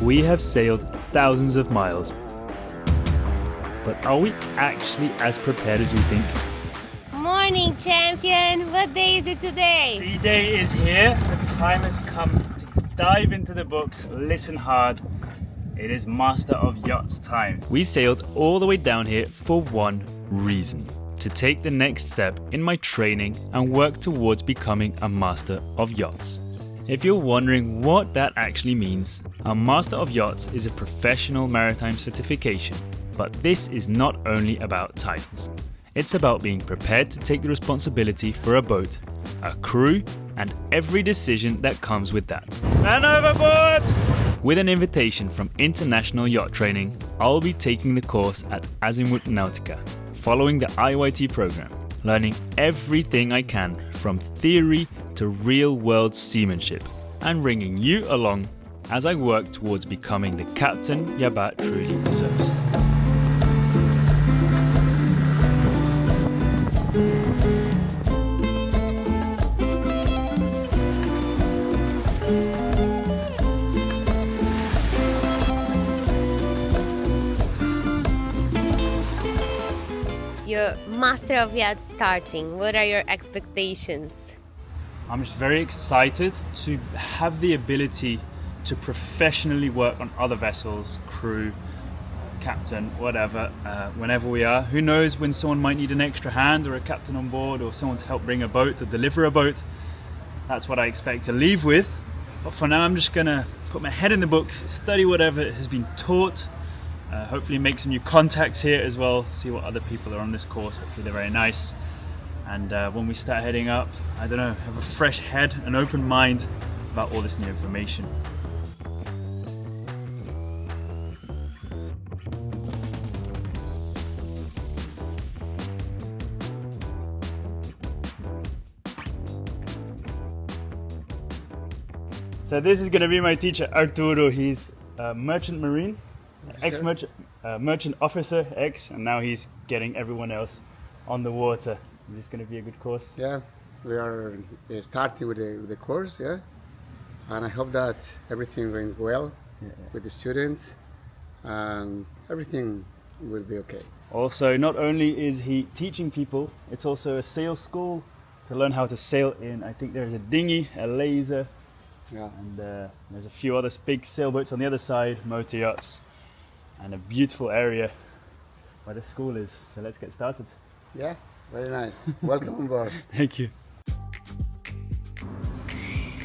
We have sailed thousands of miles, but are we actually as prepared as we think? Morning, champion. What day is it today? The day is here. The time has come to dive into the books, listen hard. It is Master of Yachts time. We sailed all the way down here for one reason: to take the next step in my training and work towards becoming a Master of Yachts. If you're wondering what that actually means, a Master of Yachts is a professional maritime certification. But this is not only about titles. It's about being prepared to take the responsibility for a boat, a crew, and every decision that comes with that. And overboard! With an invitation from International Yacht Training, I'll be taking the course at Azimuth Náutica, following the IYT program, learning everything I can from theory to real-world seamanship, and bringing you along as I work towards becoming the captain Yabá truly deserves. Your Master of Yachts starting. What are your expectations? I'm just very excited to have the ability to professionally work on other vessels, crew, captain, whatever, whenever we are. Who knows when someone might need an extra hand or a captain on board or someone to help bring a boat or deliver a boat. That's what I expect to leave with. But for now, I'm just gonna put my head in the books, study whatever has been taught, hopefully make some new contacts here as well, see what other people are on this course. Hopefully they're very nice. And when we start heading up, I don't know, have a fresh head, an open mind about all this new information. So this is going to be my teacher, Arturo. He's a merchant marine, ex-merchant merchant officer, and now he's getting everyone else on the water. Is this going to be a good course? Yeah, we are starting with the course, yeah, and I hope that everything went well with the students and everything will be okay. Also, not only is he teaching people, it's also a sail school to learn how to sail in. I think there's a dinghy, a laser, and there's a few other big sailboats on the other side, motor yachts, and a beautiful area where the school is. So let's get started. Yeah. Very nice. Welcome on board. Thank you.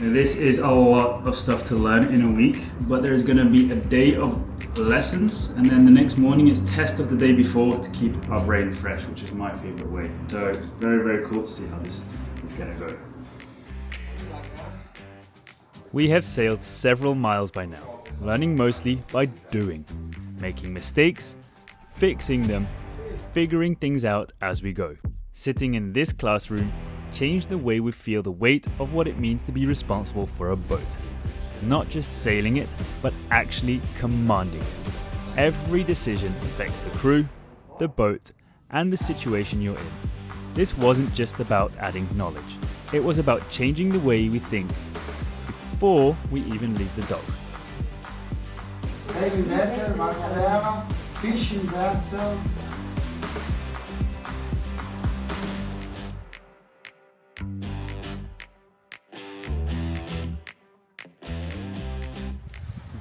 This is a lot of stuff to learn in a week, but there's going to be a day of lessons, and then the next morning is test of the day before to keep our brain fresh, which is my favorite way. So it's very, very cool to see how this is going to go. We have sailed several miles by now, learning mostly by doing, making mistakes, fixing them, figuring things out as we go. Sitting in this classroom changed the way we feel the weight of what it means to be responsible for a boat. Not just sailing it, but actually commanding it. Every decision affects the crew, the boat, and the situation you're in. This wasn't just about adding knowledge. It was about changing the way we think before we even leave the dock. Sailing vessel, mozzarella, fishing vessel.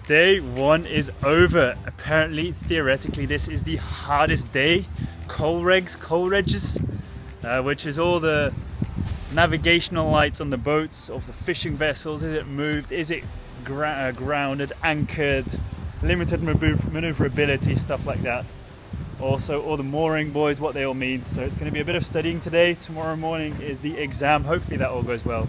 Day one is over. Apparently, theoretically, this is the hardest day. Coal regs, which is all the navigational lights on the boats of the fishing vessels. Is it moved? Is it grounded, anchored? Limited maneuverability, stuff like that. Also, all the mooring buoys, what they all mean. So it's going to be a bit of studying today. Tomorrow morning is the exam. Hopefully that all goes well.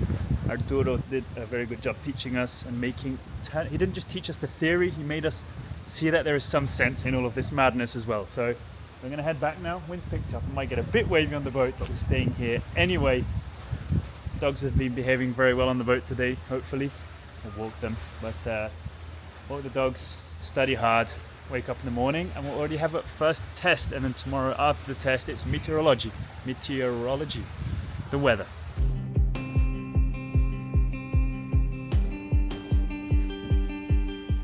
Arturo did a very good job teaching us and he didn't just teach us the theory, he made us see that there is some sense in all of this madness as well. So we're going to head back now. Wind's picked up. It might get a bit wavy on the boat, but we're staying here anyway. Dogs have been behaving very well on the boat today, hopefully. I'll walk them, but walk the dogs, study hard, wake up in the morning, and we'll already have a first test, and then tomorrow after the test it's meteorology, the weather.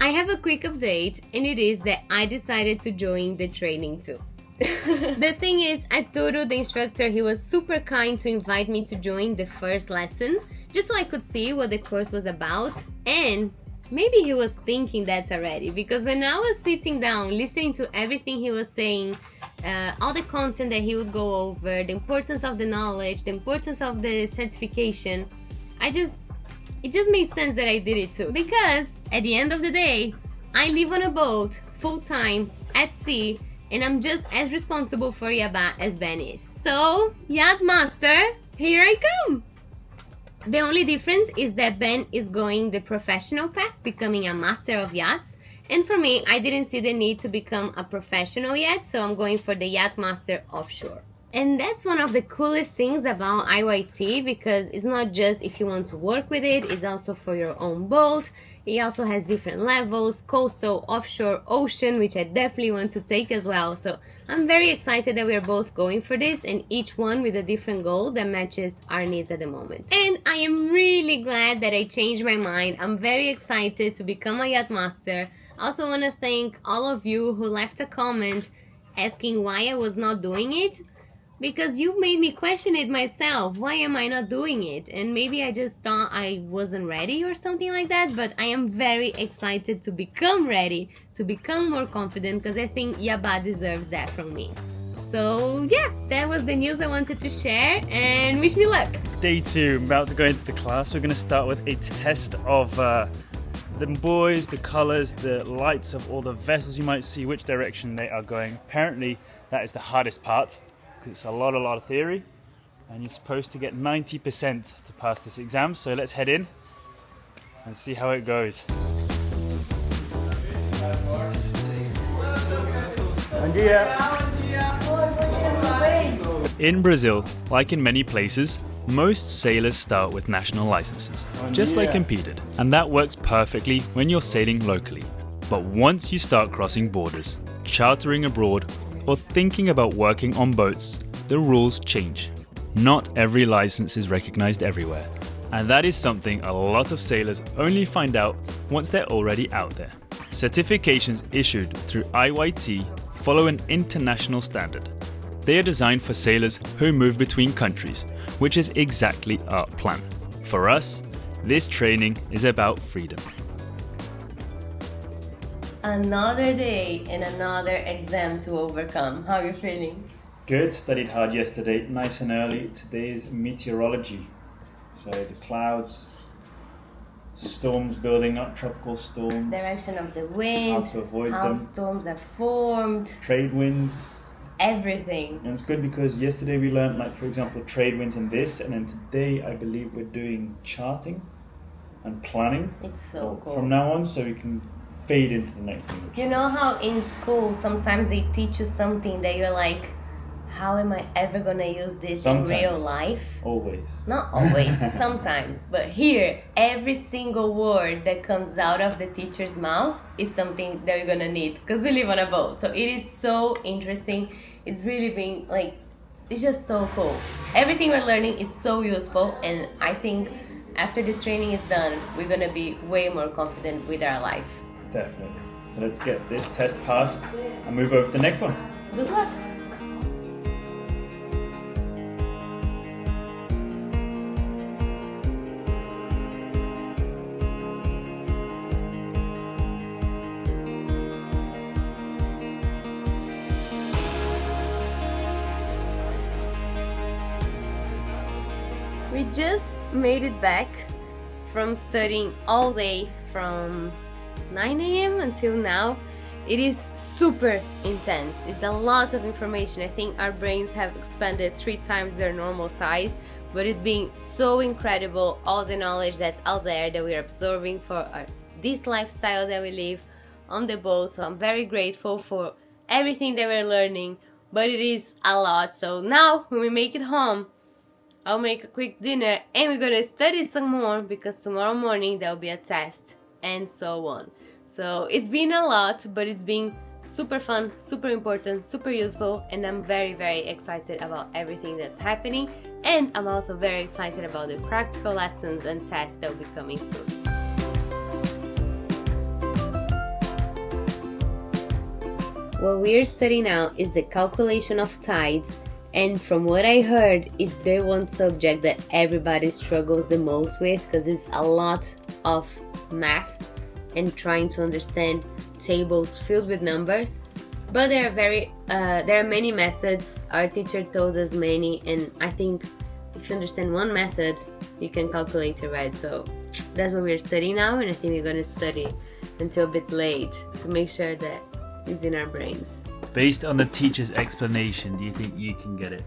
I have a quick update, and it is that I decided to join the training too. The thing is, I told the instructor he was super kind to invite me to join the first lesson, just so I could see what the course was about, and maybe he was thinking that already, because when I was sitting down listening to everything he was saying, all the content that he would go over, the importance of the knowledge, the importance of the certification, it just made sense that I did it too. Because at the end of the day, I live on a boat full-time at sea, and I'm just as responsible for Yabá as Ben is. So, Yachtmaster, here I come! The only difference is that Ben is going the professional path, becoming a Master of Yachts. And for me, I didn't see the need to become a professional yet, so I'm going for the Yachtmaster Offshore. And that's one of the coolest things about IYT, because it's not just if you want to work with it, it's also for your own boat. It also has different levels, coastal, offshore, ocean, which I definitely want to take as well. So I'm very excited that we're both going for this, and each one with a different goal that matches our needs at the moment. And I am really glad that I changed my mind. I'm very excited to become a yacht master. I also want to thank all of you who left a comment asking why I was not doing it, because you made me question it myself. Why am I not doing it? And maybe I just thought I wasn't ready or something like that, but I am very excited to become ready, to become more confident, because I think Yabá deserves that from me. So yeah, that was the news I wanted to share, and wish me luck. Day 2, I'm about to go into the class. We're going to start with a test of the buoys, the colors, the lights of all the vessels you might see, which direction they are going. Apparently that is the hardest part, it's a lot of theory, and you're supposed to get 90% to pass this exam. So let's head in and see how it goes. Bom dia. In Brazil, like in many places, most sailors start with national licenses, just like impeded, and that works perfectly when you're sailing locally. But once you start crossing borders, chartering abroad, or thinking about working on boats, the rules change. Not every license is recognized everywhere, and that is something a lot of sailors only find out once they're already out there. Certifications issued through IYT follow an international standard. They are designed for sailors who move between countries, which is exactly our plan. For us, this training is about freedom. Another day and another exam to overcome. How are you feeling? Good, studied hard yesterday, nice and early. Today's meteorology. So the clouds, storms building up, tropical storms. Direction of the wind, how to avoid how them. storms are formed. Trade winds. Everything. And it's good because yesterday we learned, like, for example, trade winds in this, and then today I believe we're doing charting and planning. It's so cool. From now on, so we can fade into the next thing. You know how in school sometimes they teach you something that you're like, how am I ever gonna use this Sometimes. in real life? Always. Not always, sometimes. But here, every single word that comes out of the teacher's mouth is something that we're gonna need, because we live on a boat. So it is so interesting. It's really been like, it's just so cool. Everything we're learning is so useful, and I think after this training is done, we're gonna be way more confident with our life. Definitely. So let's get this test passed and move over to the next one. Good luck. We just made it back from studying all day from 9 a.m. until now. It is super intense. It's a lot of information. I think our brains have expanded 3 times their normal size, but it's been so incredible, all the knowledge that's out there that we're absorbing for this lifestyle that we live on the boat. So I'm very grateful for everything that we're learning, but it is a lot. So now when we make it home, I'll make a quick dinner and we're gonna study some more, because tomorrow morning there'll be a test and so on. So it's been a lot, but it's been super fun, super important, super useful, and I'm very, very excited about everything that's happening. And I'm also very excited about the practical lessons and tests that will be coming soon. What we're studying now is the calculation of tides, and from what I heard is the one subject that everybody struggles the most with because it's a lot of math and trying to understand tables filled with numbers. But there are many methods. Our teacher told us many, and I think if you understand one method, you can calculate it right. So that's what we're studying now, and I think we're going to study until a bit late to make sure that it's in our brains. Based on the teacher's explanation, do you think you can get it?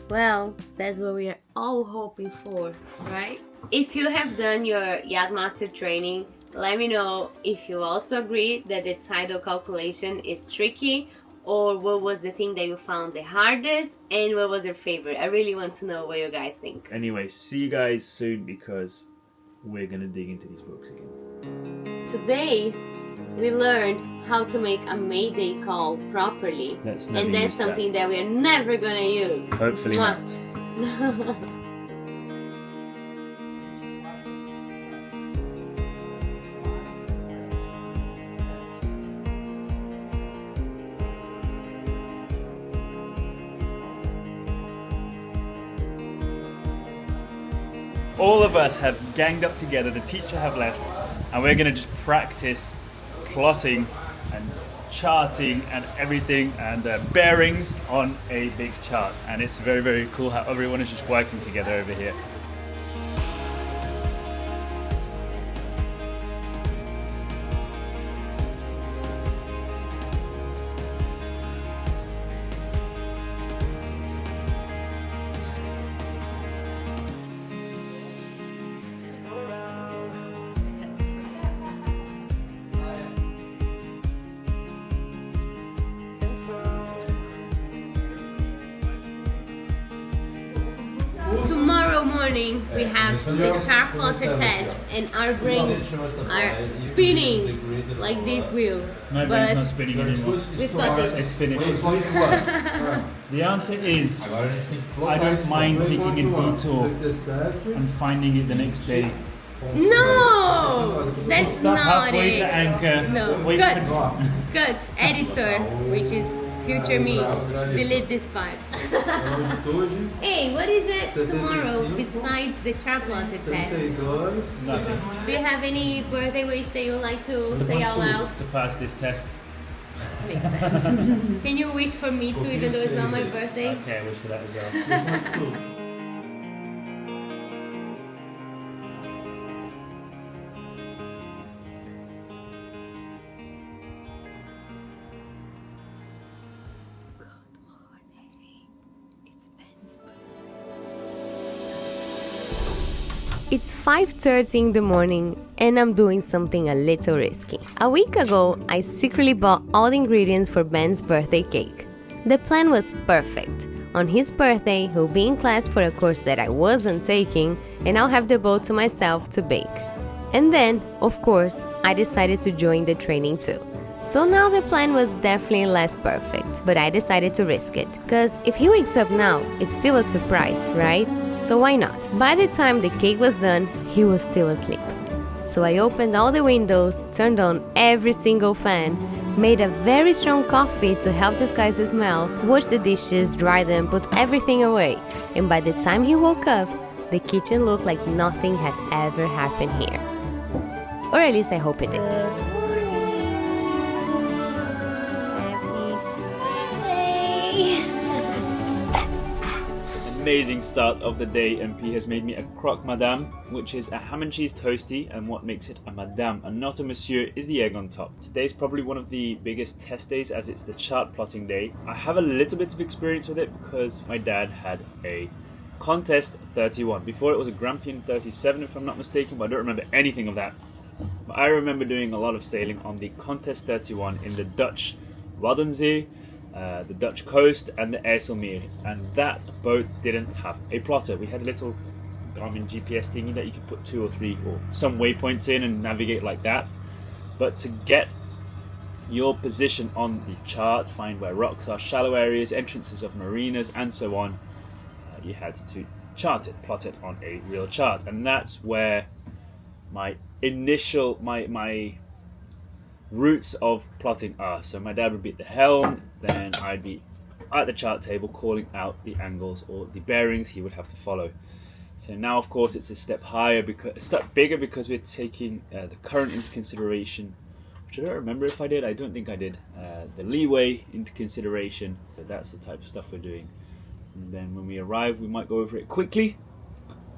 Well, that's what we are all hoping for, right? If you have done your Yachtmaster training, let me know if you also agree that the tidal calculation is tricky, or what was the thing that you found the hardest, and what was your favorite. I really want to know what you guys think. Anyway, see you guys soon because we're gonna dig into these books again. Today, we learned how to make a mayday call properly, and that's something that we are never gonna use. Hopefully not. All of us have ganged up together, the teacher have left, and we're going to just practice plotting and charting and everything and bearings on a big chart. And it's very, very cool how everyone is just working together over here. Tomorrow morning we have the chart plotter test, and our brains are spinning like this wheel. My brain's not spinning anymore. We've got it. It's finished. The answer is, I don't mind taking a detour and finding it the next day. No! That's Stop not halfway it. to anchor. No. Wait Cut. Editor, which is future me. Delete this part. Hey, what is it tomorrow besides the chart plotter test? Nothing. Do you have any birthday wish that you would like to say out loud? To pass this test. Can you wish for me too, even though it's not my birthday? Okay, I wish for that as well. It's 5:30 in the morning and I'm doing something a little risky. A week ago, I secretly bought all the ingredients for Ben's birthday cake. The plan was perfect. On his birthday, he'll be in class for a course that I wasn't taking, and I'll have the boat to myself to bake. And then, of course, I decided to join the training too. So now the plan was definitely less perfect, but I decided to risk it. Because if he wakes up now, it's still a surprise, right? So why not? By the time the cake was done, he was still asleep. So I opened all the windows, turned on every single fan, made a very strong coffee to help disguise the smell, washed the dishes, dried them, put everything away. And by the time he woke up, the kitchen looked like nothing had ever happened here. Or at least I hope it did. Amazing start of the day. MP has made me a croque madame, which is a ham and cheese toastie, and what makes it a madame and not a monsieur is the egg on top. Today's probably one of the biggest test days as it's the chart plotting day. I have a little bit of experience with it because my dad had a contest 31. Before it was a Grampian 37 if I'm not mistaken, but I don't remember anything of that. But I remember doing a lot of sailing on the contest 31 in the Dutch Waddenzee, the Dutch coast and the IJsselmeer, and that boat didn't have a plotter. We had a little Garmin GPS thingy that you could put 2 or 3 or some waypoints in and navigate like that, but to get your position on the chart, find where rocks are, shallow areas, entrances of marinas and so on, you had to chart it, plot it on a real chart. And that's where my initial, my routes of plotting are. So my dad would be at the helm, then I'd be at the chart table calling out the angles or the bearings he would have to follow. So now of course it's a step higher, because a step bigger, because we're taking the current into consideration, which I don't remember if I did. I don't think I did. The leeway into consideration. But that's the type of stuff we're doing. And then when we arrive, we might go over it quickly,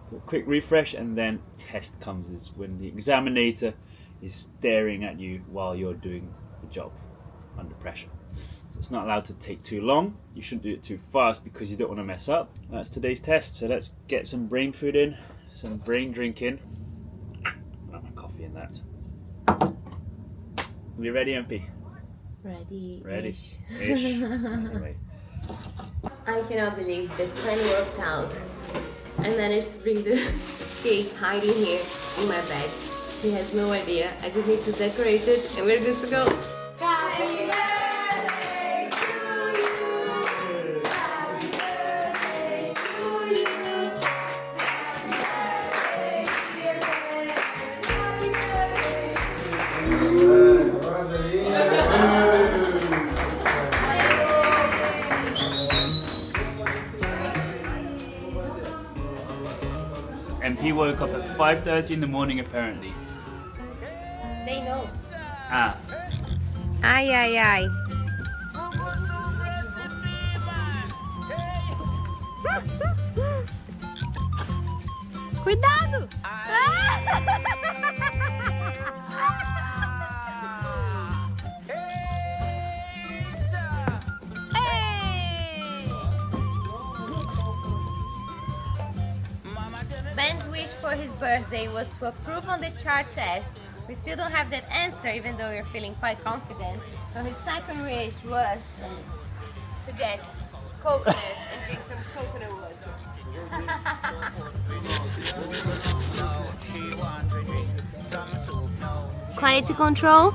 do a quick refresh, and then test comes, is when the examinator is staring at you while you're doing the job under pressure. So it's not allowed to take too long. You shouldn't do it too fast because you don't want to mess up. That's today's test. So let's get some brain food in, some brain drink in. Not my coffee in that. We ready, MP? Ready. Ready. Ish. Anyway. I cannot believe the plan worked out. I managed to bring the cake hiding here in my bag. He has no idea. I just need to decorate it and we're good to go. Happy birthday to you. Happy birthday to you. Happy birthday, dear friend. Happy MP woke up at 5:30 in the morning apparently. They know. Ah. Ai, ai, ai. Cuidado! Ben's wish for his birthday was to approve on the chart test. We still don't have that answer, even though we're feeling quite confident. So his second wish was to get coconut and drink some coconut water. Quality control.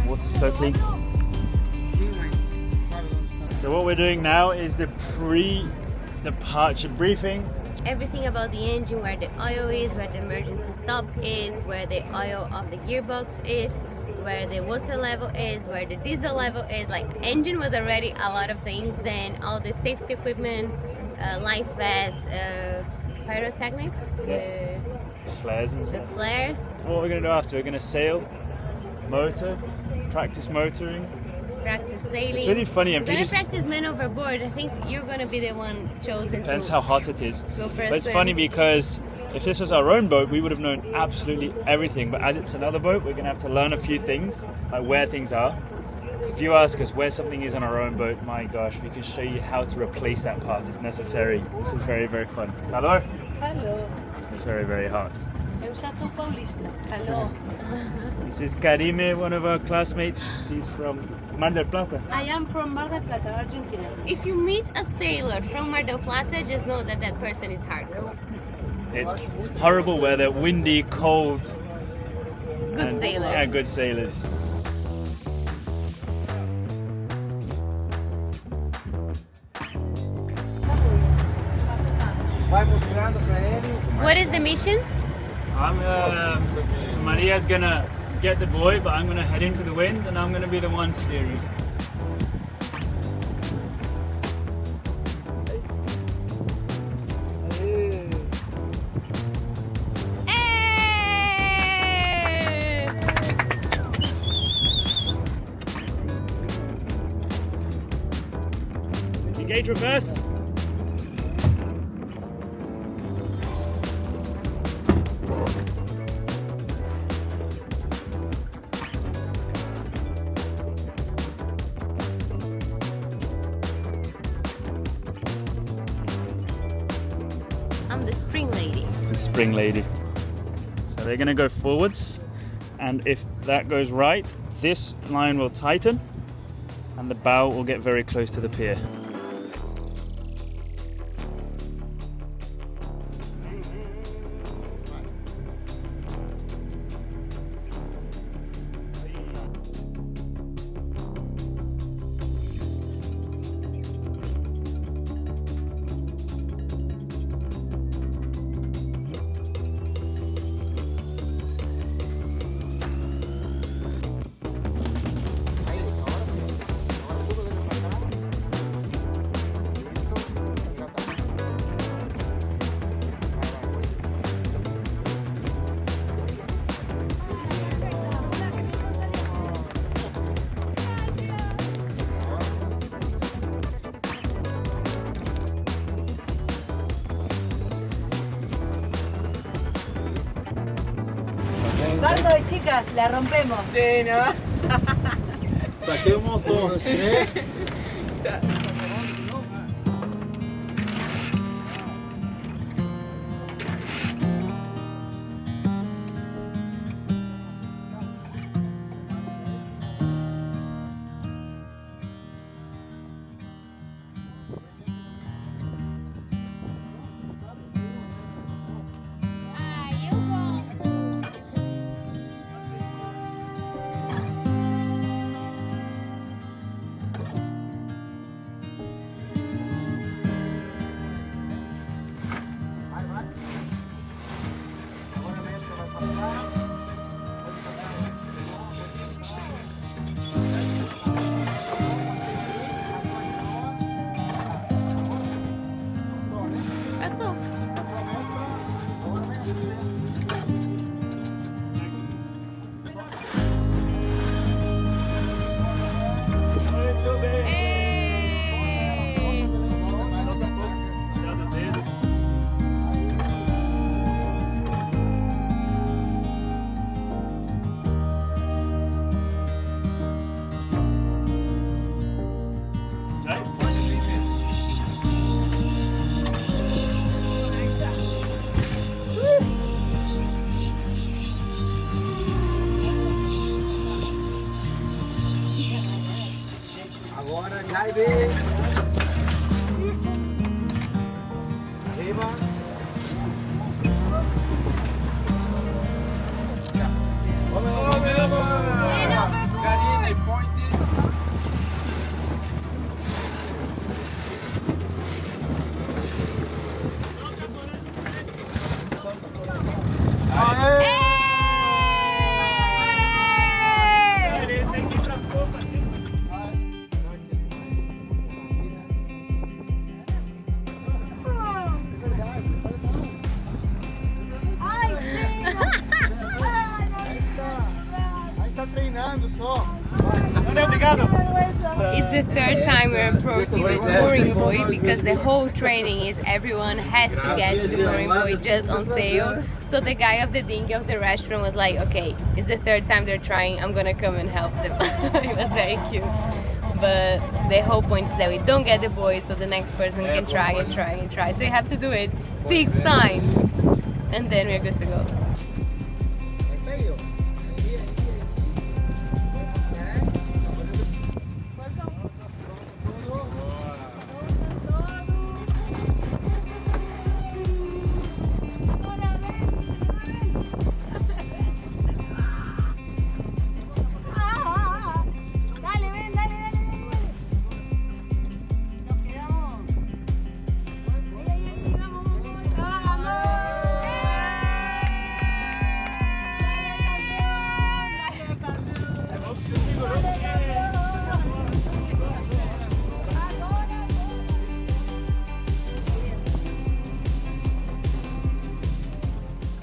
Water's so clean. So what we're doing now is the pre-departure briefing. Everything about the engine, where the oil is, where the emergency stop is, where the oil of the gearbox is, where the water level is, where the diesel level is. Like, engine was already a lot of things. Then all the safety equipment, life vests, pyrotechnics, Flares and the stuff. flares. What we're going to do after, we're going to sail, motor, practice motoring. Practice sailing. It's really funny. We're And gonna just practice man overboard. I think you're gonna be the one chosen. depends to how hot it is. go for a But it's swim. funny because if this was our own boat, we would have known absolutely everything. But as it's another boat, we're going to have to learn a few things, like where things are. If you ask us where something is on our own boat, my gosh, we can show you how to replace that part if necessary. This is very, very fun. Hello? Hello, It's very, very hot. eu já sou paulista. Hello. This is Karime, one of our classmates. She's from Mar del Plata. I am from Mar del Plata, Argentina. If you meet a sailor from Mar del Plata, just know that that person is hard. It's horrible weather, windy, cold. Good sailors. Yeah, good sailors. What is the mission? Maria's gonna get the buoy, but I'm gonna head into the wind and I'm gonna be the one steering. Hey! Engage reverse. spring lady. So they're going to go forwards, and if that goes right, this line will tighten and the bow will get very close to the pier. Bardo de chicas, la rompemos. Sí, ¿no? Saqué un montón. Agora cai bem. Arriba. Karine, point it. Treinando só. It's the third time we're approaching this mooring buoy because the whole training is everyone has to get to the mooring buoy just on sale. So the guy of the dinghy of the restaurant was like, okay, it's the third time they're trying, I'm gonna come and help them. It was very cute. But the whole point is that we don't get the buoy so the next person can try and try and try. So you have to do it 6 times and then we're good to go.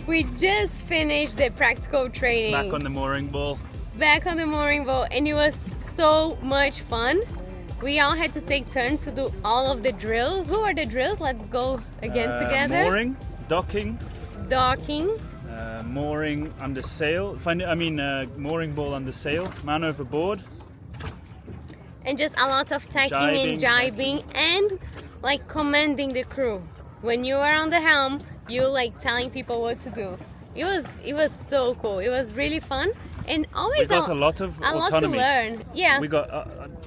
We just finished the practical training. Back on the mooring ball. Back on the mooring boat, and it was so much fun. We all had to take turns to do all of the drills. What were the drills? Let's go again together. Mooring, docking, mooring under sail. Mooring ball under sail, man overboard. And just a lot of tacking and jibing and like commanding the crew. When you are on the helm, you like telling people what to do. It was so cool. It was really fun, and always We got a lot of autonomy. to learn. Yeah. We got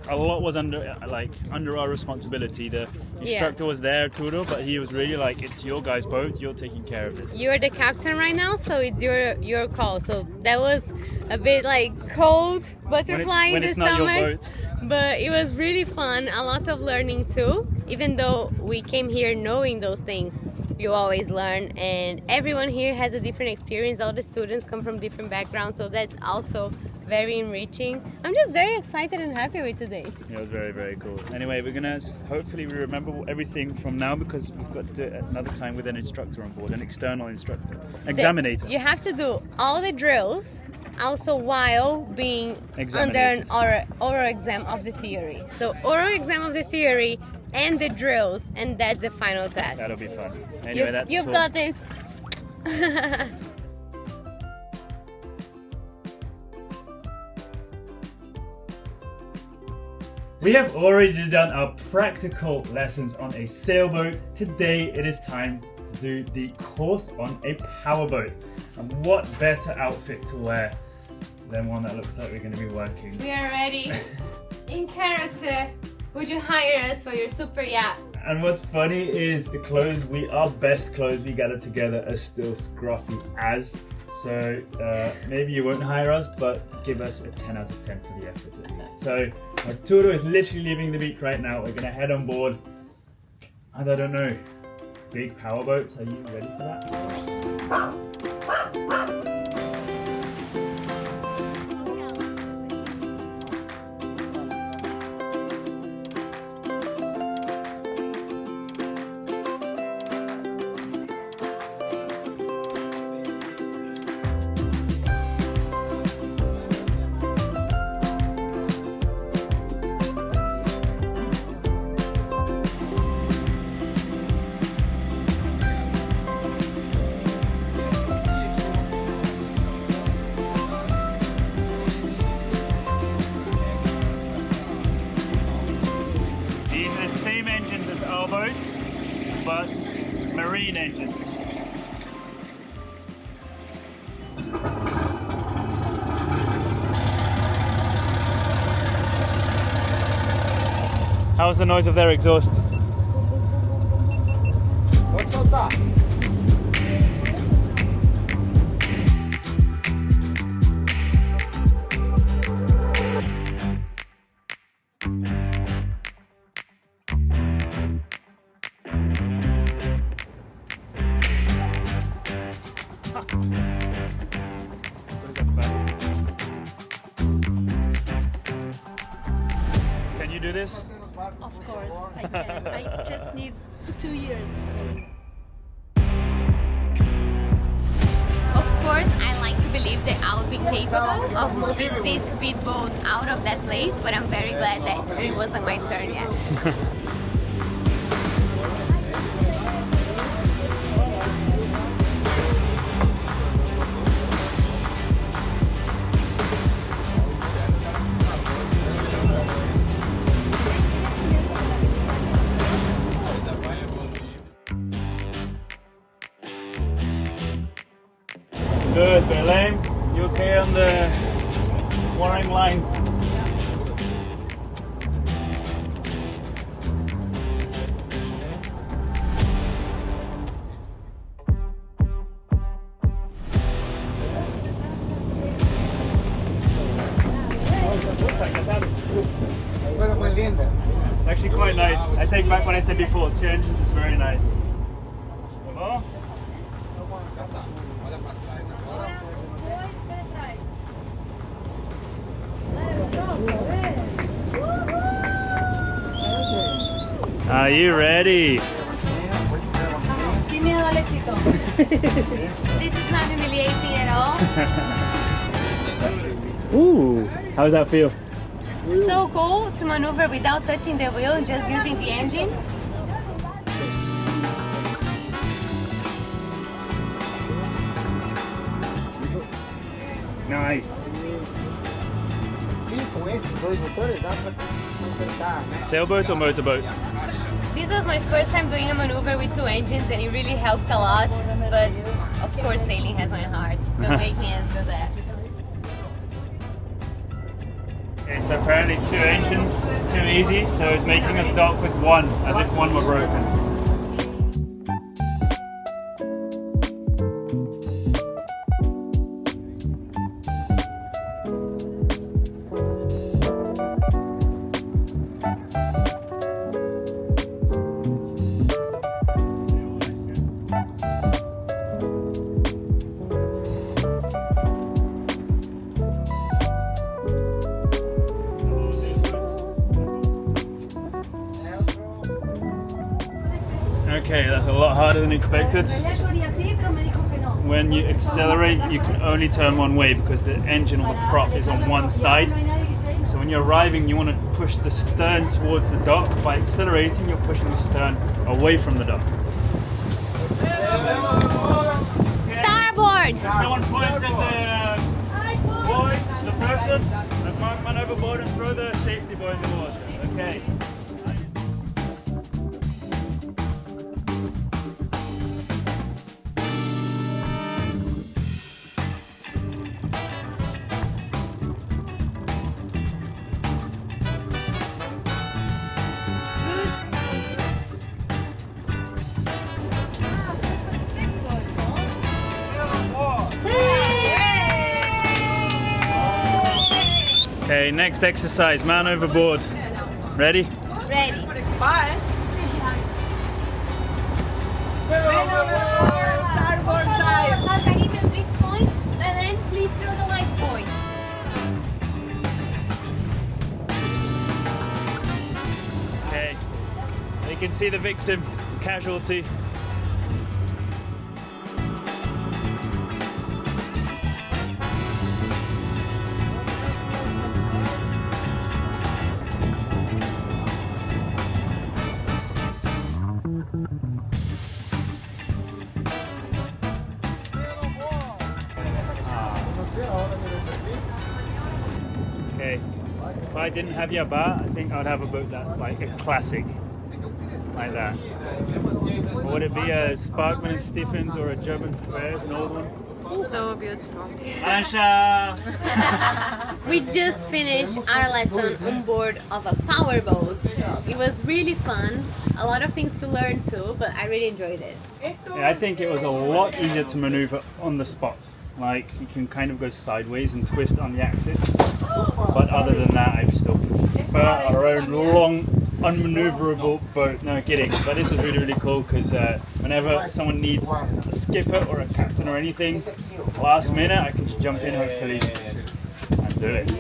a lot was under our responsibility. The instructor was there, Turo, but he was really like, it's your guys' boat. You're taking care of this. You're the captain right now, so it's your call. So that was a bit like cold, butterfly when in the it's not your stomach. boat. But it was really fun, a lot of learning too. Even though we came here knowing those things, you always learn, and everyone here has a different experience. All the students come from different backgrounds, so that's also very enriching. I'm just very excited and happy with today. It was very, very cool. Anyway, we're gonna hopefully we remember everything from now, because we've got to do it another time with an instructor on board, an external instructor, examinator. You have to do all the drills, also while being under an oral exam of the theory. So oral exam of the theory and the drills, and that's the final test. That'll be fun. Anyway, You've got this. We have already done our practical lessons on a sailboat. Today it is time to do the course on a powerboat. And what better outfit to wear than one that looks like we're going to be working. We are ready. In character, would you hire us for your super yacht? And what's funny is the clothes, our best clothes we gathered together are still scruffy as. So maybe you won't hire us, but give us a 10 out of 10 for the effort at least. So Arturo is literally leaving the beach right now. We're gonna head on board. And I don't know, big powerboats, are you ready for that? But marine engines. How's the noise of their exhaust? What's up? Can you do this? Of course, I can. I just need 2 years. Of course, I like to believe that I would be capable of moving this speedboat out of that place, but I'm very glad that it wasn't my turn yet. Good, Belém. You okay on the wiring line? It's actually quite nice. I take back what I said before. 2 engines is very nice. Yabá? Are you ready? Sin miedo al éxito. This is not humiliating at all. Ooh, how does that feel? So cool to maneuver without touching the wheel, just using the engine. Nice. Com esses dois motores dá pra consertar, né? Sailboat or motorboat? This was my first time doing a maneuver with 2 engines and it really helps a lot, but of course sailing has my heart. Don't make me answer that. Okay, so apparently 2 engines is too easy, so it's making us dock with 1, as if 1 were broken. Okay, that's a lot harder than expected. When you accelerate, you can only turn one way because the engine or the prop is on one side. So when you're arriving, you want to push the stern towards the dock. By accelerating, you're pushing the stern away from the dock. Starboard! Someone point at the boy, the person, and mark man overboard and throw the safety buoy in the water. Okay. Okay, next exercise, man overboard. Ready? Ready. Caribbean, please point, and then please throw the life point. Okay, you can see the victim, casualty. Okay, if I didn't have Yabá, I think I'd have a boat that's like a classic, like that. Or would it be a Sparkman and Stephens or a German Bears, an old one? So beautiful. Asha! We just finished our lesson on board of a powerboat. It was really fun, a lot of things to learn too, but I really enjoyed it. Yeah, I think it was a lot easier to maneuver on the spot. Like, you can kind of go sideways and twist on the axis. But other than that, I still prefer our own long, unmaneuverable boat. No kidding. But this was really, really cool because whenever someone needs a skipper or a captain or anything, last minute I can just jump in hopefully and do it.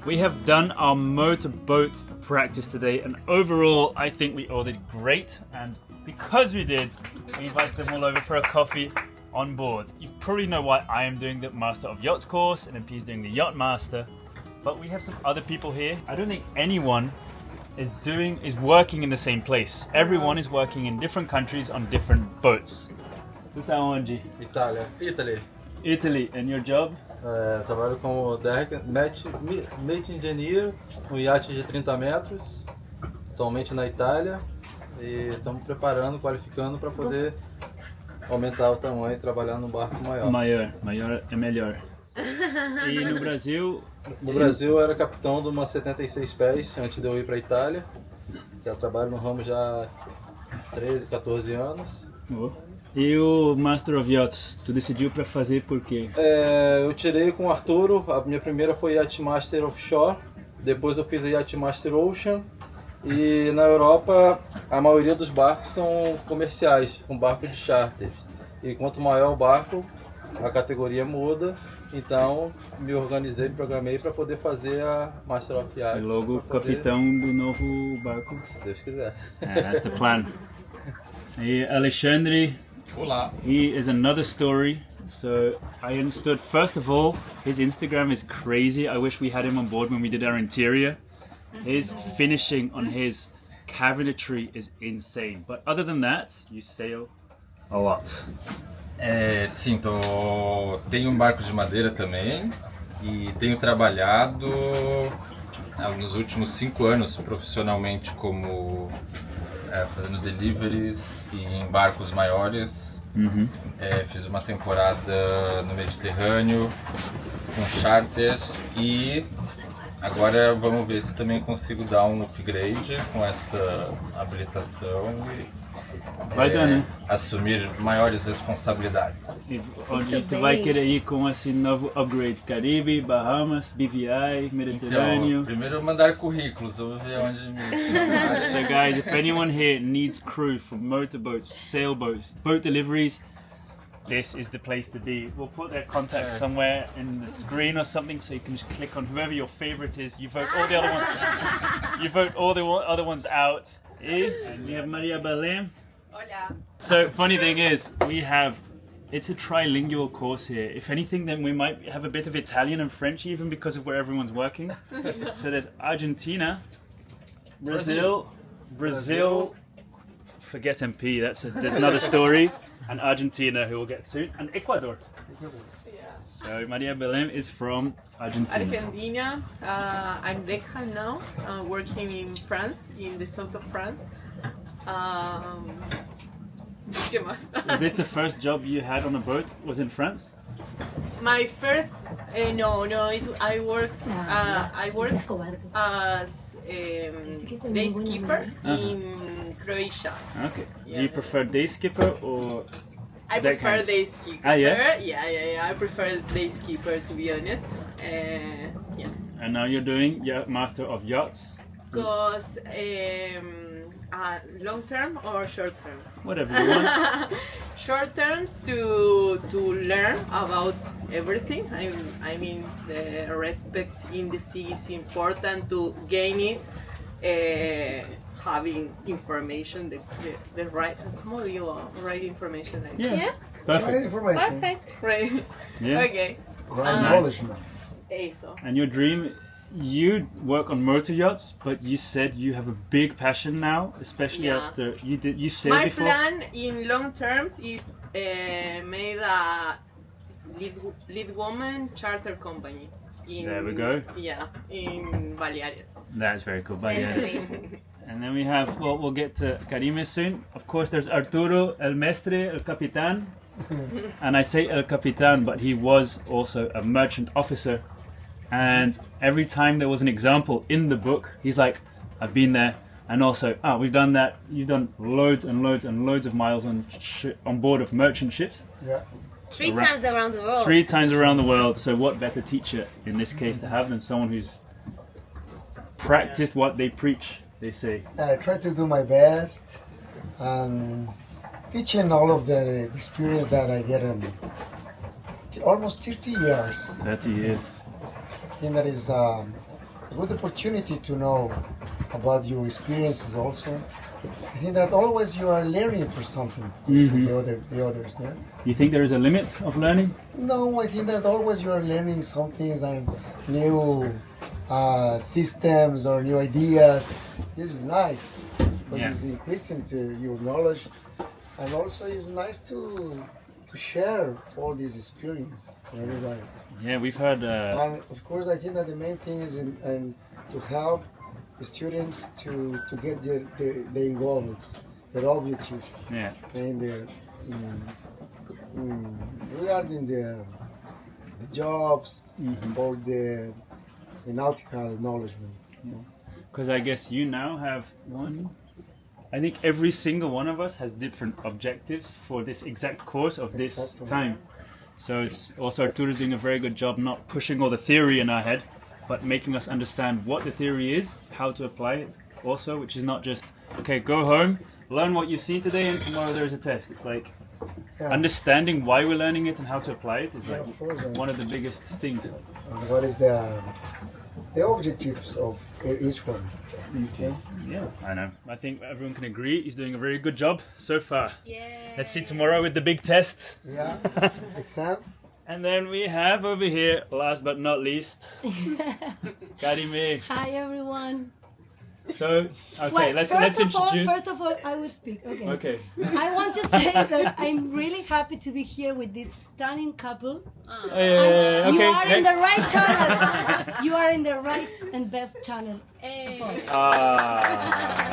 We have done our motorboat practice today, and overall I think we all did great, and because we did, we invited them all over for a coffee on board. You probably know why I am doing the Master of Yachts course and MP's doing the Yachtmaster, but we have some other people here. I don't think anyone is working in the same place. Everyone is working in different countries on different boats. Tu tá onde? Italy, and your job? Trabalho como mate engineer, iate de 30 metros, atualmente na Itália, e estamos preparando, qualificando para poder aumentar o tamanho e trabalhar num barco maior. Maior é melhor. E no Brasil? No Brasil eu era capitão de uma 76 pés antes de eu ir para a Itália. Já trabalho no ramo já há 13, 14 anos. E o Master of Yachts, tu decidiu para fazer por quê? Eu tirei com o Arturo, a minha primeira foi Yachtmaster Offshore, depois eu fiz a Yachtmaster Ocean, e na Europa a maioria dos barcos são comerciais, com barco de charter. E quanto maior o barco, a categoria muda, então me organizei, me programei para poder fazer a Master of Yachts. E logo capitão do novo barco? Se Deus quiser. That's the plan. E Alexandre, Olá. he is another story. So I understood, first of all, his Instagram is crazy. I wish we had him on board when we did our interior. His finishing on his cabinetry is insane. But other than that, you sail a lot. Sim, tenho um barco de madeira também e tenho trabalhado nos últimos 5 anos profissionalmente como fazendo deliveries em barcos maiores. Fiz uma temporada no Mediterrâneo com charter e agora vamos ver se também consigo dar um upgrade com essa habilitação e Vai dando. assumir maiores responsabilidades. Onde tu vai querer ir com esse novo upgrade? Caribe, Bahamas, BVI, Mediterrâneo? Então, primeiro mandar currículos, vamos ver onde me... So guys, if anyone here needs crew for motorboats, sailboats, boat deliveries, this is the place to be. We'll put their contact somewhere in the screen or something, so you can just click on whoever your favorite is. You vote all the other ones. You vote all the other ones out. And we have Maria Belém. Hola. So funny thing is, it's a trilingual course here. If anything, then we might have a bit of Italian and French even because of where everyone's working. So there's Argentina, Brazil, forget MP, there's another story, and Argentina, who we'll get soon, and Ecuador. So Maria Belém is from Argentina. Argentina. I'm legal now, working in France, in the south of France. ¿Qué más? Is this the first job you had on a boat? Was in France? My first, no, I worked as day skipper in Croatia. Okay. Do you prefer day skipper or? I prefer day skipper. Ah, yeah? Yeah. I prefer day skipper, to be honest. Yeah. And now you're doing Master of Yachts. Because long term or short term? Whatever you want. Short terms to learn about everything. I mean, the respect in the sea is important to gain it. Having information, the right, how do you write information? Yeah. Perfect. Right information. Perfect. Right. Yeah. Okay. Right knowledge. Eso. And your dream, you work on motor yachts, but you said you have a big passion now, especially after you said My before. plan in long terms is made a lead woman charter company. There we go. Yeah, in Baleares. That's very cool. But That's yes. amazing. And then we have, well, we'll get to Karime soon. Of course, there's Arturo, El Mestre, El Capitan. And I say El Capitan, but he was also a merchant officer. And every time there was an example in the book, he's like, I've been there. And also, we've done that. You've done loads and loads and loads of miles on board of merchant ships. Yeah. 3 times around the world. 3 times around the world. So what better teacher in this case to have than someone who's practiced what they preach, they say. I try to do my best and teaching all of the experience that I get in almost 30 years. 30 years. I think that is a good opportunity to know about your experiences also. I think that always you are learning for something from the others. Yeah? You think there is a limit of learning? No, I think that always you are learning some things and new systems or new ideas. This is nice because it's increasing to your knowledge, and also it's nice to share all this experience with everybody. Yeah, we've heard. And of course, I think that the main thing is to help the students to get their goals, their objectives, and their regarding the jobs or the nautical knowledge. Because I guess you now have one. I think every single one of us has different objectives for this exact course of this time. So it's also Arturo's doing a very good job not pushing all the theory in our head, but making us understand what the theory is, how to apply it also, which is not just, okay, go home, learn what you've seen today and tomorrow there's a test. It's like understanding why we're learning it and how to apply it is like one of the biggest things. What is the objectives of each one? Okay. Yeah, I know. I think everyone can agree he's doing a very good job so far. Yeah. Let's see tomorrow with the big test. Yeah, exam. And then we have over here, last but not least, Karime. Hi everyone. So, okay, let's introduce. First of all, I will speak. Okay. Okay. I want to say that I'm really happy to be here with this stunning couple. Okay, You are in next. the right channel. You are in the right and best channel.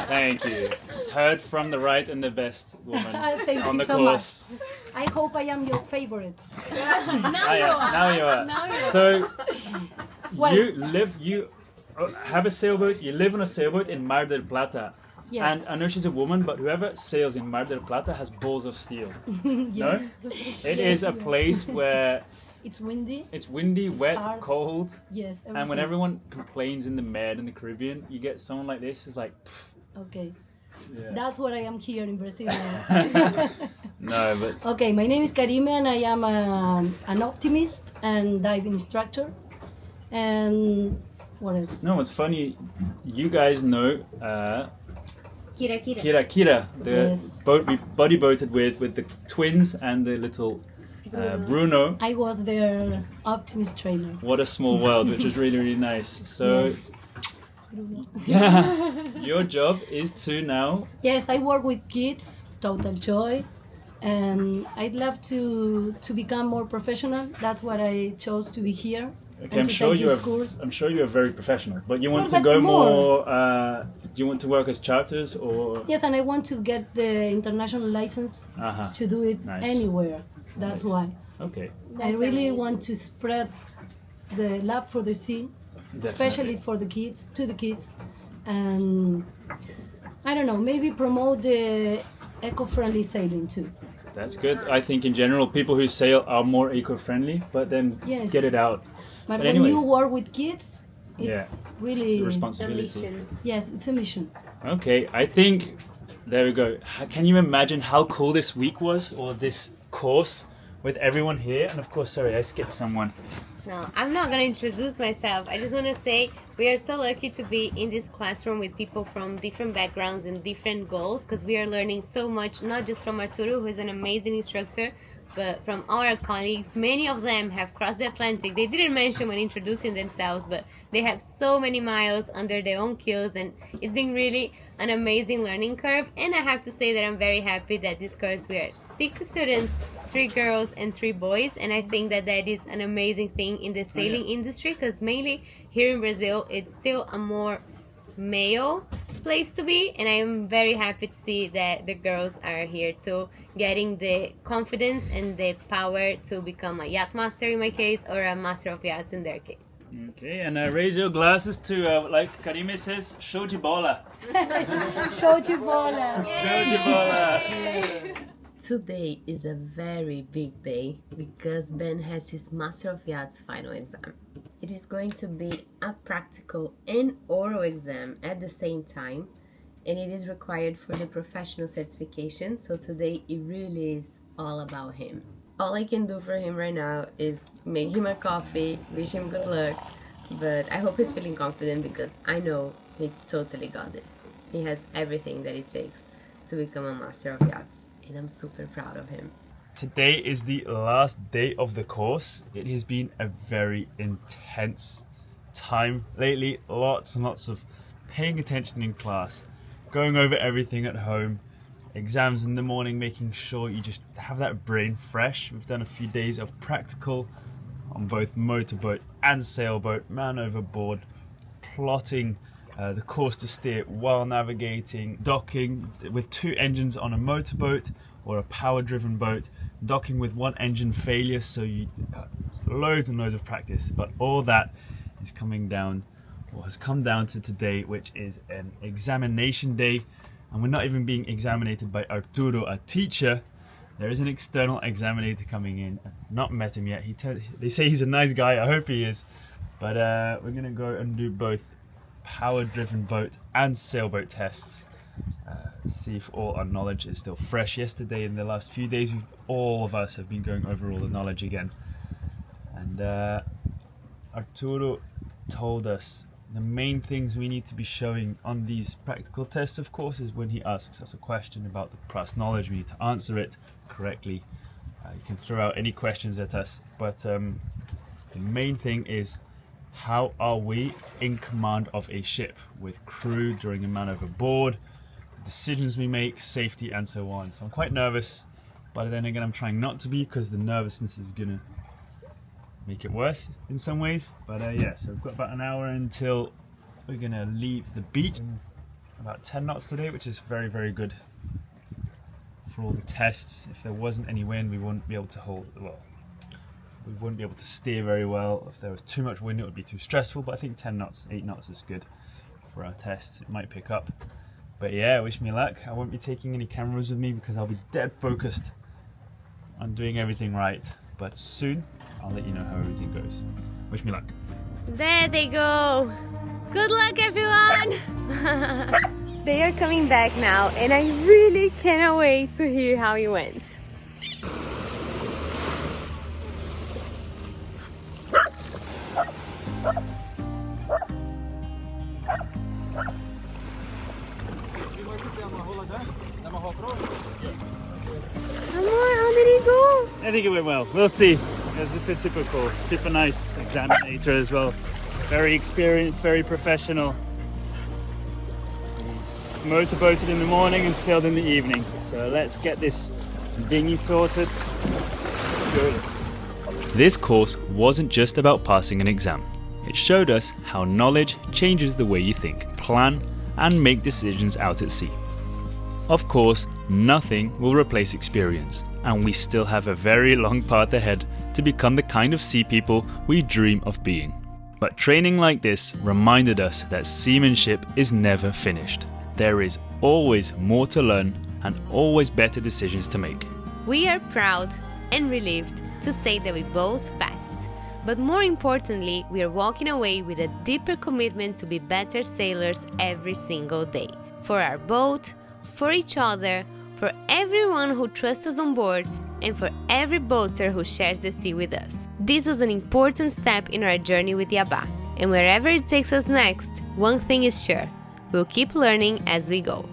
Thank you. Heard from the right and the best woman Thank on you the so course. much. I hope I am your favorite. Now you are. So Well- you have a sailboat. You live on a sailboat in Mar del Plata. Yes. And I know she's a woman, but whoever sails in Mar del Plata has balls of steel. No? It is a place where It's windy. it's windy, wet, hard. cold. Yes. And when everything. everyone complains in the Med in the Caribbean, you get someone like this who's like, Okay. yeah. That's what I am here in Brazil now. No, but Okay, my name is Karime and I am an optimist and diving instructor. And what else? no, it's funny. You guys know Kira Kira. Kira Kira, the Yes. boat we buddy boated with the twins and the little Bruno. I was their optimist trainer. What a small world, which is really, really nice. So, Yes. Bruno. yeah, your job is to now. Yes, I work with kids, total joy, and I'd love to become more professional. That's what I chose to be here. Okay, and I'm to sure take you this are. course. I'm sure you are very professional, but you want Well, to but go more. more. Do you want to work as charters or? Yes, and I want to get the international license Uh-huh. to do it Nice. anywhere. That's Nice. why. Okay. I really want to spread the love for the sea, especially for the kids, to the kids, and I don't know, maybe promote the eco-friendly sailing too. That's good. I think in general, people who sail are more eco-friendly, but then Yes. get it out. But But when anyway. you work with kids, it's Yeah. really The A responsibility. mission. yes, it's a mission. Okay, I think there we go. Can you imagine how cool this week was, or this course, with everyone here? And of course, sorry, I skipped someone. No, I'm not gonna introduce myself. I just want to say we are so lucky to be in this classroom with people from different backgrounds and different goals, because we are learning so much, not just from Arturo, who is an amazing instructor, but from all our colleagues. Many of them have crossed the Atlantic. They didn't mention when introducing themselves, but they have so many miles under their own keels, and it's been really an amazing learning curve. And I have to say that I'm very happy that this course we are 6 students, 3 girls and 3 boys, and I think that that is an amazing thing in the sailing industry, because mainly here in Brazil it's still a more male place to be, and I am very happy to see that the girls are here too, getting the confidence and the power to become a yacht master in my case, or a master of yachts in their case. Okay, and raise your glasses to, like Karime says, show de bola. Show de bola. Show de bola. Today is a very big day because Ben has his Master of Yachts final exam. It is going to be a practical and oral exam at the same time, and it is required for the professional certification, so today it really is all about him. All I can do for him right now is make him a coffee, wish him good luck, but I hope he's feeling confident because I know he totally got this. He has everything that it takes to become a Master of Yachts, and I'm super proud of him. Today is the last day of the course. It has been a very intense time lately. Lots and lots of paying attention in class, going over everything at home, exams in the morning, making sure you just have that brain fresh. We've done a few days of practical on both motorboat and sailboat, man overboard, plotting the course to steer while navigating, docking with 2 engines on a motorboat or a power-driven boat, docking with 1 engine failure, so you loads and loads of practice. But all that is coming down, or has come down to today, which is an examination day, and we're not even being examinated by Arturo, a teacher. There is an external examinator coming in. I've not met him yet. They say he's a nice guy. I hope he is. But we're gonna go and do both power-driven boat and sailboat tests. See if all our knowledge is still fresh. Yesterday, in the last few days, all of us have been going over all the knowledge again. And Arturo told us the main things we need to be showing on these practical tests, of course, is when he asks us a question about the past knowledge, we need to answer it correctly. You can throw out any questions at us, but the main thing is how are we in command of a ship with crew during a man overboard, decisions we make, safety and so on. So I'm quite nervous, but then again I'm trying not to be because the nervousness is gonna make it worse in some ways. But yeah, so we've got about an hour until we're gonna leave the beach. About 10 knots today, which is very, very good for all the tests. If there wasn't any wind, we wouldn't be able to we wouldn't be able to steer very well. If there was too much wind, it would be too stressful, but I think 10 knots, 8 knots is good for our tests. It might pick up. But yeah, wish me luck. I won't be taking any cameras with me because I'll be dead focused on doing everything right. But soon, I'll let you know how everything goes. Wish me luck. There they go. Good luck, everyone. They are coming back now, and I really cannot wait to hear how it went. How did it go? I think it went well. We'll see. It was super cool. Super nice examinator as well. Very experienced, very professional. He's motorboated in the morning and sailed in the evening. So let's get this dinghy sorted. Go. This course wasn't just about passing an exam. It showed us how knowledge changes the way you think, plan, and make decisions out at sea. Of course, nothing will replace experience, and we still have a very long path ahead to become the kind of sea people we dream of being. But training like this reminded us that seamanship is never finished. There is always more to learn and always better decisions to make. We are proud and relieved to say that we both passed. But more importantly, we are walking away with a deeper commitment to be better sailors every single day. For our boat, for each other, for everyone who trusts us on board, and for every boater who shares the sea with us. This was an important step in our journey with Yabá, and wherever it takes us next, one thing is sure, we'll keep learning as we go.